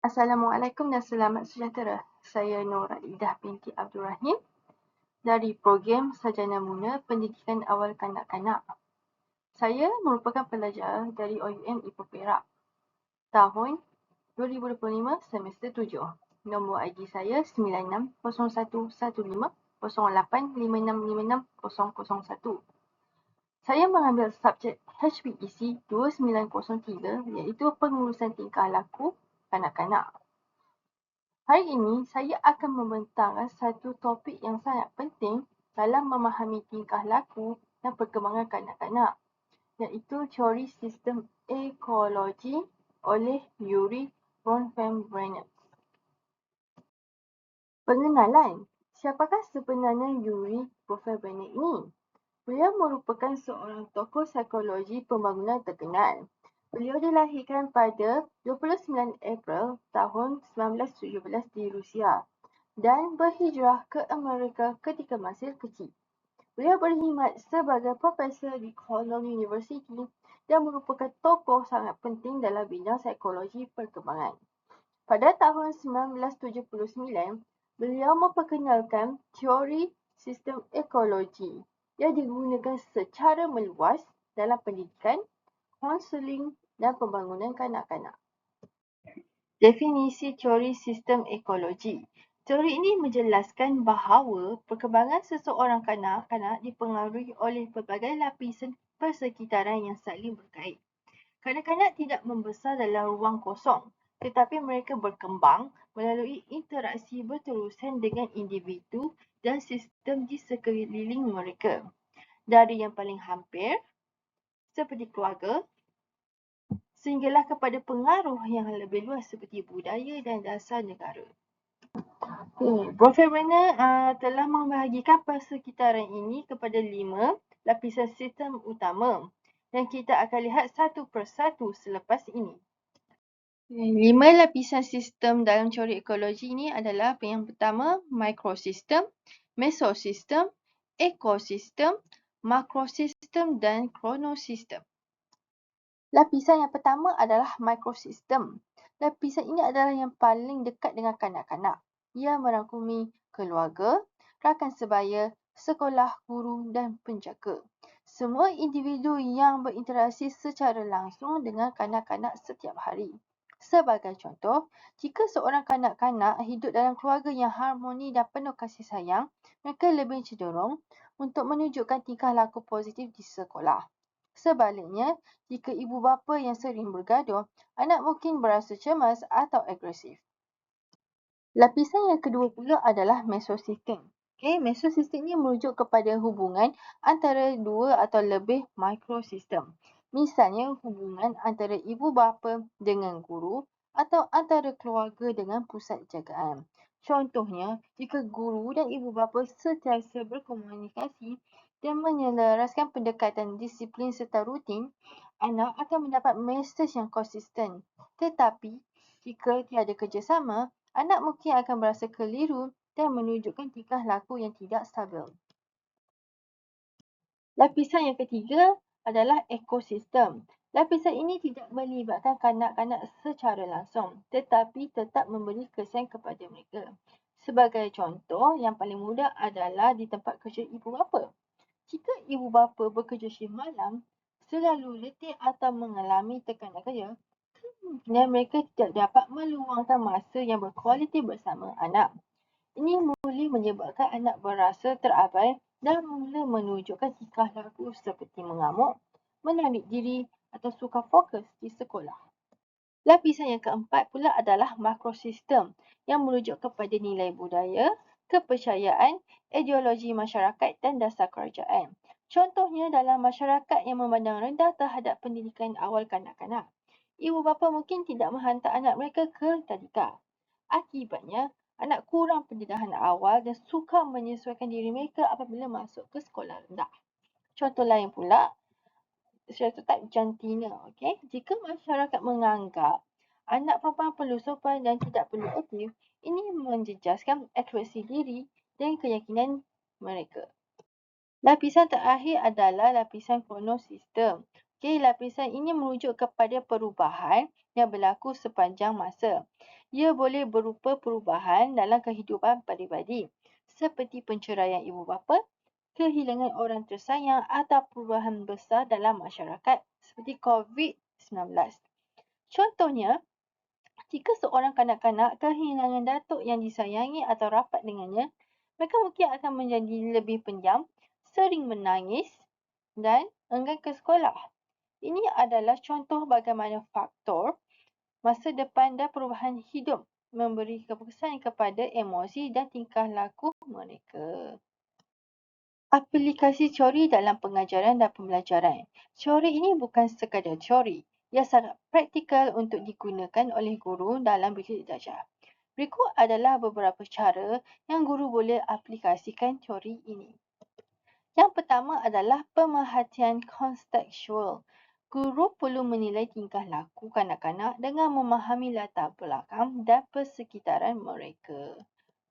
Assalamualaikum dan selamat sejahtera. Saya Nora Idah binti Abdul Rahim dari program Sarjana Muna Pendidikan Awal Kanak-Kanak. Saya merupakan pelajar dari OUM Ipoh Perak. Tahun 2025 semester 7. Nombor ID saya 9601150856560001. Saya mengambil subjek HPEC 2903 iaitu pengurusan tingkah laku kanak-kanak. Hari ini saya akan membentangkan satu topik yang sangat penting dalam memahami tingkah laku dan perkembangan kanak-kanak, iaitu teori sistem ekologi oleh Yuri Bronfenbrenner. Pengenalan, siapakah sebenarnya Yuri Bronfenbrenner ini? Beliau merupakan seorang tokoh psikologi pembangunan terkenal. Beliau dilahirkan pada 29 April tahun 1917 di Rusia dan berhijrah ke Amerika ketika masih kecil. Beliau berkhidmat sebagai profesor di Cornell University dan merupakan tokoh sangat penting dalam bidang psikologi perkembangan. Pada tahun 1979, beliau memperkenalkan teori sistem ekologi yang digunakan secara meluas dalam pendidikan, konseling dan pembangunan kanak-kanak. Definisi teori sistem ekologi. Teori ini menjelaskan bahawa perkembangan seseorang kanak-kanak dipengaruhi oleh pelbagai lapisan persekitaran yang saling berkait. Kanak-kanak tidak membesar dalam ruang kosong, tetapi mereka berkembang melalui interaksi berterusan dengan individu dan sistem di sekeliling mereka. Dari yang paling hampir, seperti keluarga, sehinggalah kepada pengaruh yang lebih luas seperti budaya dan dasar negara. Bronfenbrenner telah membahagikan persekitaran ini kepada 5 lapisan sistem utama yang kita akan lihat satu persatu selepas ini. 5 lapisan sistem dalam teori ekologi ini adalah yang pertama mikrosistem, mesosistem, ekosistem, makrosistem dan kronosistem. Lapisan yang pertama adalah mikrosistem. Lapisan ini adalah yang paling dekat dengan kanak-kanak. Ia merangkumi keluarga, rakan sebaya, sekolah, guru dan penjaga. Semua individu yang berinteraksi secara langsung dengan kanak-kanak setiap hari. Sebagai contoh, jika seorang kanak-kanak hidup dalam keluarga yang harmoni dan penuh kasih sayang, mereka lebih cenderung untuk menunjukkan tingkah laku positif di sekolah. Sebaliknya, jika ibu bapa yang sering bergaduh, anak mungkin berasa cemas atau agresif. Lapisan yang kedua pula adalah mesosistem. Mesosistem ini merujuk kepada hubungan antara dua atau lebih mikrosistem. Misalnya, hubungan antara ibu bapa dengan guru atau antara keluarga dengan pusat jagaan. Contohnya, jika guru dan ibu bapa sentiasa berkomunikasi dan menyelaraskan pendekatan disiplin serta rutin, anak akan mendapat mesej yang konsisten. Tetapi, jika tiada kerjasama, anak mungkin akan berasa keliru dan menunjukkan tingkah laku yang tidak stabil. Lapisan yang ketiga adalah ekosistem. Lapisan ini tidak melibatkan kanak-kanak secara langsung, tetapi tetap memberi kesan kepada mereka. Sebagai contoh, yang paling mudah adalah di tempat kerja ibu bapa. Jika ibu bapa bekerja shift malam, selalu letih atau mengalami tekanan kerja, kemungkinan mereka tidak dapat meluangkan masa yang berkualiti bersama anak. Ini boleh menyebabkan anak berasa terabai dan mula menunjukkan tingkah laku seperti mengamuk, menarik diri atau sukar fokus di sekolah. Lapisan yang keempat pula adalah makrosistem yang merujuk kepada nilai budaya, kepercayaan, ideologi masyarakat dan dasar kerajaan. Contohnya dalam masyarakat yang memandang rendah terhadap pendidikan awal kanak-kanak, ibu bapa mungkin tidak menghantar anak mereka ke tadika. Akibatnya, anak kurang pendidikan awal dan sukar menyesuaikan diri mereka apabila masuk ke sekolah rendah. Contoh lain pula, stereotip jantina. Jika masyarakat menganggap anak perempuan perlu sopan dan tidak perlu aktif, ini menjejaskan ekspresi diri dan keyakinan mereka. Lapisan terakhir adalah lapisan kronosistem. Lapisan ini merujuk kepada perubahan yang berlaku sepanjang masa. Ia boleh berupa perubahan dalam kehidupan peribadi, seperti penceraian ibu bapa, kehilangan orang tersayang atau perubahan besar dalam masyarakat seperti COVID-19. Contohnya, jika seorang kanak-kanak kehilangan datuk yang disayangi atau rapat dengannya, mereka mungkin akan menjadi lebih pendiam, sering menangis dan enggan ke sekolah. Ini adalah contoh bagaimana faktor masa depan dan perubahan hidup memberi keputusan kepada emosi dan tingkah laku mereka. Aplikasi teori dalam pengajaran dan pembelajaran. Teori ini bukan sekadar teori. Ia sangat praktikal untuk digunakan oleh guru dalam bilik belajar. Berikut adalah beberapa cara yang guru boleh aplikasikan teori ini. Yang pertama adalah pemerhatian kontekstual. Guru perlu menilai tingkah laku kanak-kanak dengan memahami latar belakang dan persekitaran mereka.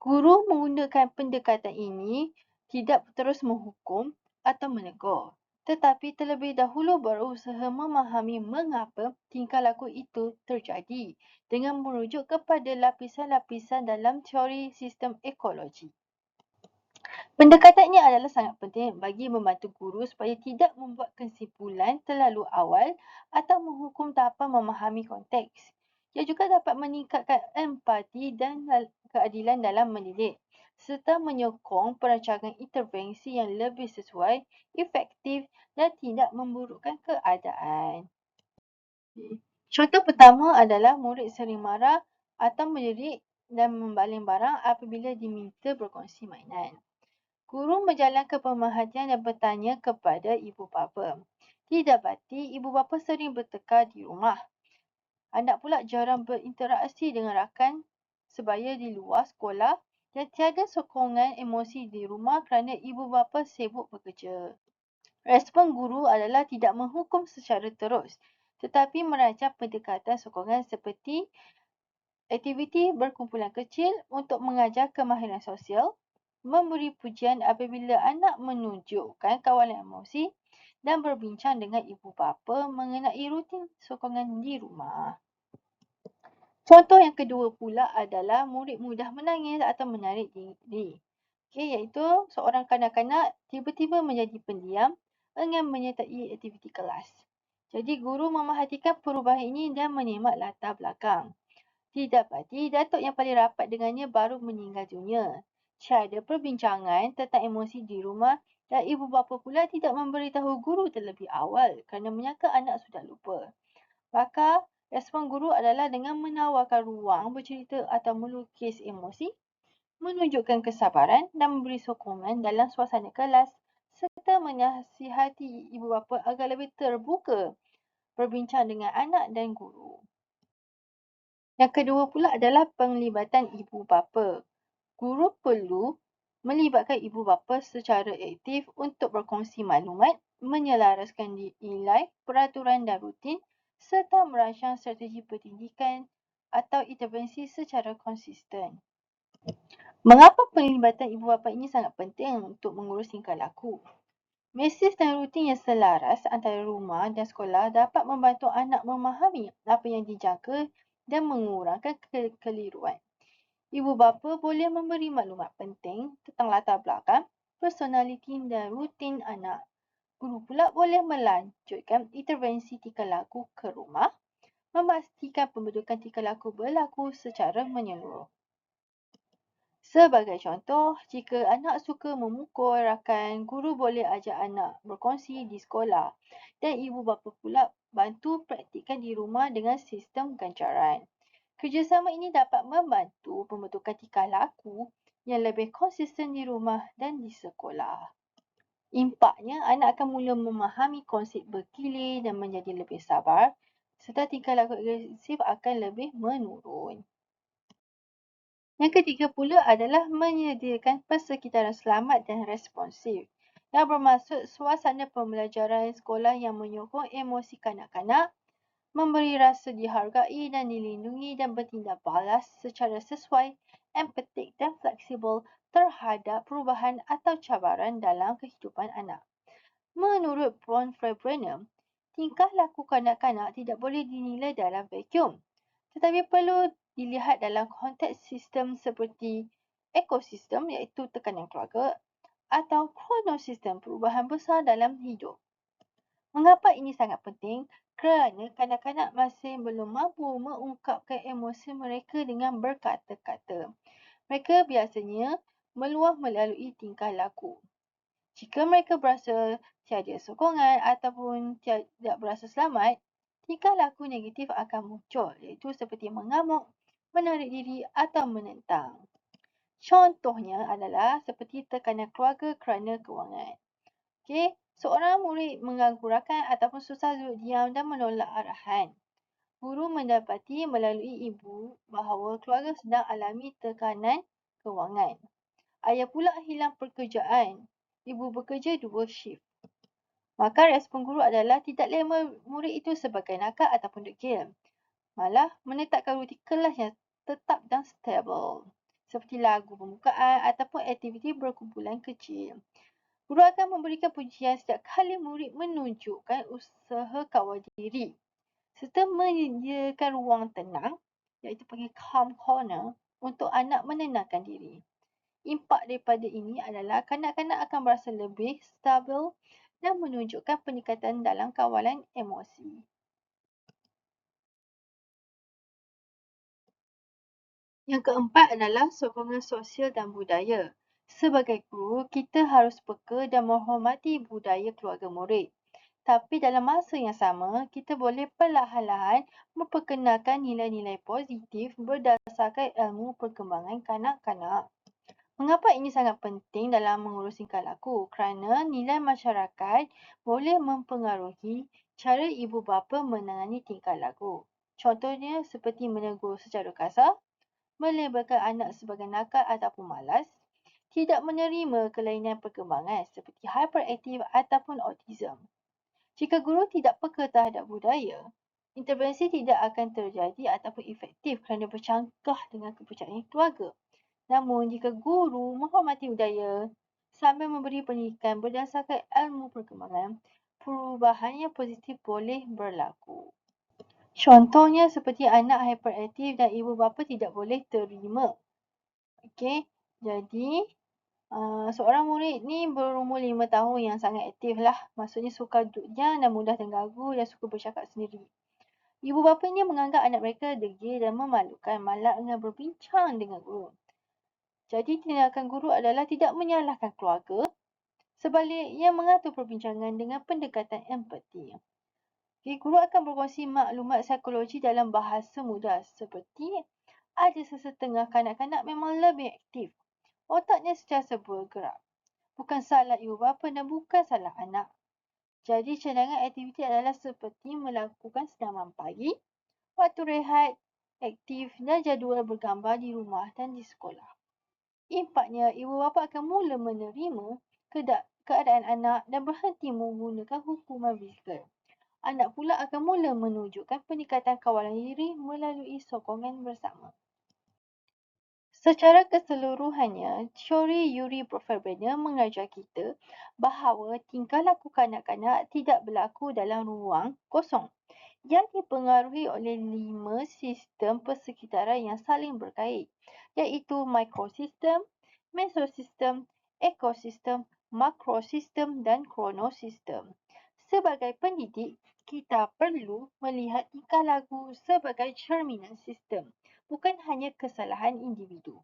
Guru menggunakan pendekatan ini tidak terus menghukum atau menegur, tetapi terlebih dahulu berusaha memahami mengapa tingkah laku itu terjadi dengan merujuk kepada lapisan-lapisan dalam teori sistem ekologi. Pendekatan ini adalah sangat penting bagi membantu guru supaya tidak membuat kesimpulan terlalu awal atau menghukum tanpa memahami konteks. Ia juga dapat meningkatkan empati dan keadilan dalam mendidik serta menyokong perancangan intervensi yang lebih sesuai, efektif dan tidak memburukkan keadaan. Contoh pertama adalah murid sering marah atau menjerit dan membaling barang apabila diminta berkongsi mainan. Guru menjalankan pemerhatian dan bertanya kepada ibu bapa. Didapati ibu bapa sering bertekar di rumah. Anak pula jarang berinteraksi dengan rakan sebaya di luar sekolah dan tiada sokongan emosi di rumah kerana ibu bapa sibuk bekerja. Respon guru adalah tidak menghukum secara terus, tetapi merancang pendekatan sokongan seperti aktiviti berkumpulan kecil untuk mengajar kemahiran sosial, memberi pujian apabila anak menunjukkan kawalan emosi dan berbincang dengan ibu bapa mengenai rutin sokongan di rumah. Contoh yang kedua pula adalah murid mudah menangis atau menarik diri. Iaitu seorang kanak-kanak tiba-tiba menjadi pendiam enggan menyertai aktiviti kelas. Jadi guru memerhatikan perubahan ini dan menyemak latar belakang. Didapati datuk yang paling rapat dengannya baru meninggal dunia. Tiada perbincangan tentang emosi di rumah dan ibu bapa pula tidak memberitahu guru terlebih awal kerana menyangka anak sudah lupa. Maka respon guru adalah dengan menawarkan ruang bercerita atau melukis emosi, menunjukkan kesabaran dan memberi sokongan dalam suasana kelas serta menasihati ibu bapa agar lebih terbuka berbincang dengan anak dan guru. Yang kedua pula adalah penglibatan ibu bapa. Guru perlu melibatkan ibu bapa secara aktif untuk berkongsi maklumat, menyelaraskan nilai, peraturan dan rutin serta merancang strategi pendidikan atau intervensi secara konsisten. Mengapa penglibatan ibu bapa ini sangat penting untuk mengurus tingkah laku? Mesej dan rutin yang selaras antara rumah dan sekolah dapat membantu anak memahami apa yang dijangka dan mengurangkan kekeliruan. Ibu bapa boleh memberi maklumat penting tentang latar belakang, personaliti dan rutin anak. Guru pula boleh melanjutkan intervensi tingkah laku ke rumah, memastikan pembentukan tingkah laku berlaku secara menyeluruh. Sebagai contoh, jika anak suka memukul rakan, guru boleh ajak anak berkongsi di sekolah dan ibu bapa pula bantu praktikkan di rumah dengan sistem ganjaran. Kerjasama ini dapat membantu pembentukan tingkah laku yang lebih konsisten di rumah dan di sekolah. Impaknya, anak akan mula memahami konsep bergilir dan menjadi lebih sabar serta tingkah laku agresif akan lebih menurun. Yang ketiga pula adalah menyediakan persekitaran selamat dan responsif yang bermaksud suasana pembelajaran sekolah yang menyokong emosi kanak-kanak, memberi rasa dihargai dan dilindungi dan bertindak balas secara sesuai, empatik dan fleksibel terhadap perubahan atau cabaran dalam kehidupan anak. Menurut Bronfenbrenner, tingkah laku kanak-kanak tidak boleh dinilai dalam vacuum, tetapi perlu dilihat dalam konteks sistem seperti ekosistem iaitu tekanan keluarga atau kronosistem perubahan besar dalam hidup. Mengapa ini sangat penting? Kerana kanak-kanak masih belum mampu mengungkapkan emosi mereka dengan berkata-kata. Mereka biasanya meluah melalui tingkah laku. Jika mereka berasa tiada sokongan ataupun tidak berasa selamat, tingkah laku negatif akan muncul, iaitu seperti mengamuk, menarik diri atau menentang. Contohnya adalah seperti tekanan keluarga kerana kewangan. Okey, seorang murid mengganggu rakan ataupun susah duduk diam dan menolak arahan. Guru mendapati melalui ibu bahawa keluarga sedang alami tekanan kewangan. Ayah pula hilang pekerjaan. Ibu bekerja 2 shift. Maka respon guru adalah tidak label murid itu sebagai nakal ataupun degil. Malah menetapkan rutin kelas yang tetap dan stabil. Seperti lagu pembukaan ataupun aktiviti berkumpulan kecil. Guru akan memberikan pujian setiap kali murid menunjukkan usaha kawal diri serta menyediakan ruang tenang iaitu panggil calm corner untuk anak menenangkan diri. Impak daripada ini adalah kanak-kanak akan berasa lebih stabil dan menunjukkan peningkatan dalam kawalan emosi. Yang keempat adalah sokongan sosial dan budaya. Sebagai guru, kita harus peka dan menghormati budaya keluarga murid. Tapi dalam masa yang sama, kita boleh perlahan-lahan memperkenalkan nilai-nilai positif berdasarkan ilmu perkembangan kanak-kanak. Mengapa ini sangat penting dalam mengurus tingkah laku? Kerana nilai masyarakat boleh mempengaruhi cara ibu bapa menangani tingkah laku. Contohnya seperti menegur secara kasar, melabelkan anak sebagai nakal ataupun malas, tidak menerima kelainan perkembangan seperti hyperaktif ataupun autism. Jika guru tidak peka terhadap budaya, intervensi tidak akan terjadi ataupun efektif kerana bercanggah dengan kepercayaan keluarga. Namun, jika guru menghormati budaya sambil memberi pendidikan berdasarkan ilmu perkembangan, perubahan yang positif boleh berlaku. Contohnya seperti anak hyperaktif dan ibu bapa tidak boleh terima. Okey, jadi seorang murid ni berumur 5 tahun yang sangat aktif lah. Maksudnya suka duduk diam dan mudah terganggu dan suka bercakap sendiri. Ibu bapanya menganggap anak mereka degil dan memalukan, malah enggan berbincang dengan guru. Jadi tindakan guru adalah tidak menyalahkan keluarga, sebaliknya mengatur perbincangan dengan pendekatan empati. Okay, guru akan berkongsi maklumat psikologi dalam bahasa mudah seperti ada sesetengah kanak-kanak memang lebih aktif. Otaknya sentiasa bergerak. Bukan salah ibu bapa dan bukan salah anak. Jadi cadangan aktiviti adalah seperti melakukan senaman pagi, waktu rehat, aktif dan jadual bergambar di rumah dan di sekolah. Impaknya, ibu bapa akan mula menerima keadaan anak dan berhenti menggunakan hukuman fizikal. Anak pula akan mula menunjukkan peningkatan kawalan diri melalui sokongan bersama. Secara keseluruhannya, teori Yuri Faberger mengajar kita bahawa tingkah laku kanak-kanak tidak berlaku dalam ruang kosong yang dipengaruhi oleh 5 sistem persekitaran yang saling berkait, iaitu mikrosistem, mesosistem, ekosistem, makrosistem dan kronosistem. Sebagai pendidik, kita perlu melihat tingkah laku sebagai cerminan sistem, bukan hanya kesalahan individu.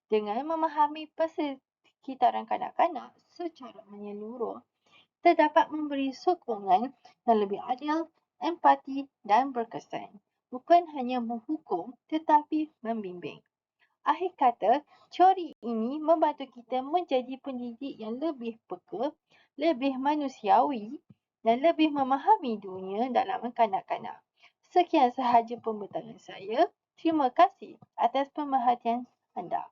Dengan memahami persekitaran kanak-kanak secara menyeluruh, terdapat memberi sokongan yang lebih adil, empati dan berkesan. Bukan hanya menghukum tetapi membimbing. Akhir kata, teori ini membantu kita menjadi pendidik yang lebih peka, lebih manusiawi dan lebih memahami dunia dalam kanak-kanak. Sekian sahaja pembentaran saya. Terima kasih atas pemerhatian anda.